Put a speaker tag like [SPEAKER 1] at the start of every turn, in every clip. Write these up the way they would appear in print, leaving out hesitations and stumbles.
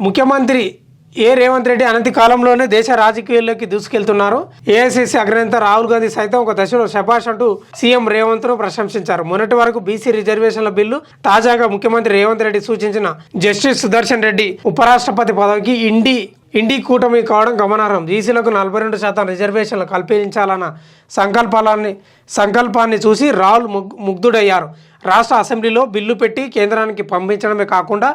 [SPEAKER 1] ముఖ్యమంత్రి రేవంత్ రెడ్డి అనతి కాలంలోనే దేశ రాజకీయాల్లోకి దూసుకెళ్తున్నారు. ఏఐసీసీ అగ్రనేత రాహుల్ గాంధీ సైతం ఒక దశలో శభాష్ అంటూ సీఎం రేవంత్ను ప్రశంసించారు. మొన్నటి వరకు బీసీ రిజర్వేషన్ల బిల్లు, తాజాగా ముఖ్యమంత్రి రేవంత్ రెడ్డి సూచించిన జస్టిస్ సుదర్శన్ రెడ్డి ఉపరాష్ట్రపతి పదవికి ఇండి కూటమి కావడం గమనార్హం. బీసీలకు 42% రిజర్వేషన్లు కల్పించాలన్న సంకల్పాన్ని చూసి రాహుల్ ముగ్ధుడయ్యారు. రాష్ట్ర అసెంబ్లీలో బిల్లు పెట్టి కేంద్రానికి పంపించడమే కాకుండా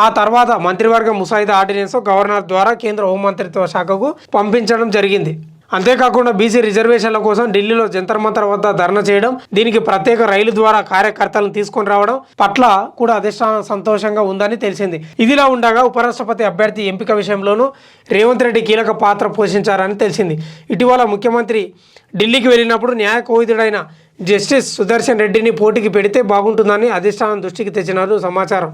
[SPEAKER 1] ఆ తర్వాత మంత్రివర్గ ముసాయిదా ఆర్డినెన్స్ గవర్నర్ ద్వారా కేంద్ర హోంమంత్రిత్వ శాఖకు పంపించడం జరిగింది. అంతేకాకుండా బీసీ రిజర్వేషన్ల కోసం ఢిల్లీలో జంతర్ మంతర్ వద్ద ధర్నా చేయడం, దీనికి ప్రత్యేక రైలు ద్వారా కార్యకర్తలను తీసుకొని రావడం పట్ల కూడా అధిష్టానం సంతోషంగా ఉందని తెలిసింది. ఇదిలా ఉండగా ఉపరాష్ట్రపతి అభ్యర్థి ఎంపిక విషయంలోనూ రేవంత్ రెడ్డి కీలక పాత్ర పోషించారని తెలిసింది. ఇటీవల ముఖ్యమంత్రి ఢిల్లీకి వెళ్ళినప్పుడు న్యాయ కోవిదుడైన జస్టిస్ సుదర్శన్ రెడ్డిని పోటీకి పెడితే బాగుంటుందని అధిష్టానం దృష్టికి తెచ్చినారు సమాచారం.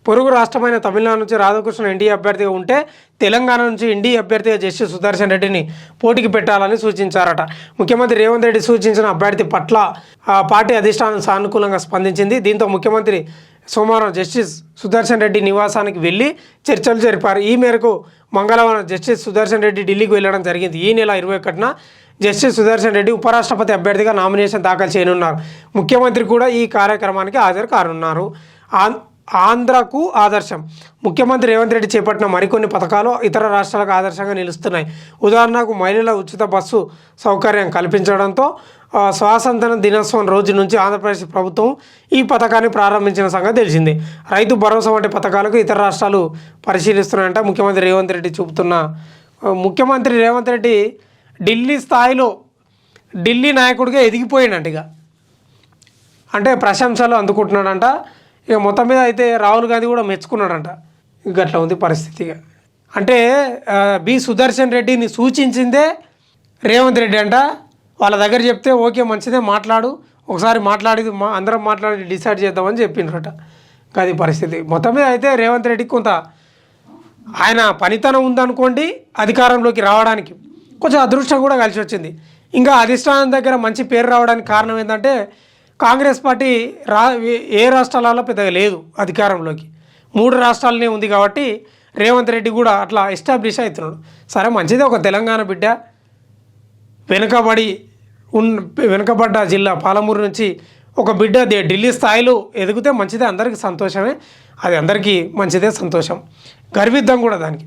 [SPEAKER 1] పొరుగు రాష్ట్రమైన తమిళనాడు నుంచి రాధాకృష్ణ ఎన్డీఏ అభ్యర్థిగా ఉంటే తెలంగాణ నుంచి ఎన్డీఏ అభ్యర్థిగా జస్టిస్ సుదర్శన్ రెడ్డిని పోటీకి పెట్టాలని సూచించారట. ముఖ్యమంత్రి రేవంత్ రెడ్డి సూచించిన అభ్యర్థి పట్ల పార్టీ అధిష్టానం సానుకూలంగా స్పందించింది. దీంతో ముఖ్యమంత్రి సోమవారం జస్టిస్ సుదర్శన్ రెడ్డి నివాసానికి వెళ్ళి చర్చలు జరిపారు. ఈ మేరకు మంగళవారం జస్టిస్ సుదర్శన్ రెడ్డి ఢిల్లీకి వెళ్ళడం జరిగింది. ఈ నెల 21న జస్టిస్ సుదర్శన్ రెడ్డి ఉపరాష్ట్రపతి అభ్యర్థిగా నామినేషన్ దాఖలు చేయనున్నారు. ముఖ్యమంత్రి కూడా ఈ కార్యక్రమానికి హాజరు కానున్నారు. ఆంధ్రకు ఆదర్శం. ముఖ్యమంత్రి రేవంత్ రెడ్డి చేపట్టిన మరికొన్ని పథకాలు ఇతర రాష్ట్రాలకు ఆదర్శంగా నిలుస్తున్నాయి. ఉదాహరణకు మహిళల ఉచిత బస్సు సౌకర్యం కల్పించడంతో స్వాతంత్ర దినోత్సవం రోజు నుంచి ఆంధ్రప్రదేశ్ ప్రభుత్వం ఈ పథకాన్ని ప్రారంభించిన సంగతి తెలిసిందే. రైతు భరోసా వంటి పథకాలకు ఇతర రాష్ట్రాలు పరిశీలిస్తున్నాయంట ముఖ్యమంత్రి రేవంత్ రెడ్డి చూపుతున్న. ముఖ్యమంత్రి రేవంత్ రెడ్డి ఢిల్లీ స్థాయిలో ఢిల్లీ నాయకుడిగా ఎదిగిపోయినట్టు అంటే ప్రశంసలు అందుకుంటున్నాడంట. ఇక మొత్తం మీద అయితే రాహుల్ గాంధీ కూడా మెచ్చుకున్నాడంట. గట్లా ఉంది పరిస్థితిగా. అంటే సుదర్శన్ రెడ్డిని సూచించిందే రేవంత్ రెడ్డి అంట. వాళ్ళ దగ్గర చెప్తే ఓకే మంచిదే మాట్లాడు, ఒకసారి మాట్లాడి అందరం మాట్లాడి డిసైడ్ చేద్దామని చెప్పిండ్రట. అది పరిస్థితి. మొత్తం మీద అయితే రేవంత్ రెడ్డికి కొంత ఆయన పనితనం ఉందనుకోండి, అధికారంలోకి రావడానికి కొంచెం అదృష్టం కూడా కలిసి వచ్చింది. ఇంకా అధిష్టానం దగ్గర మంచి పేరు రావడానికి కారణం ఏంటంటే కాంగ్రెస్ పార్టీ ఏ రాష్ట్రాలలో పెద్దగా లేదు అధికారంలోకి, 3 రాష్ట్రాలనే ఉంది కాబట్టి రేవంత్ రెడ్డి కూడా అట్లా ఎస్టాబ్లిష్ అవుతున్నాడు. సరే మంచిదే, ఒక తెలంగాణ బిడ్డ వెనుకబడ్డ జిల్లా పాలమూరు నుంచి ఒక బిడ్డ ఢిల్లీ స్థాయిలో ఎదిగితే మంచిదే, అందరికీ సంతోషమే. అది అందరికీ మంచిదే, సంతోషం, గర్విద్దాం కూడా దానికి.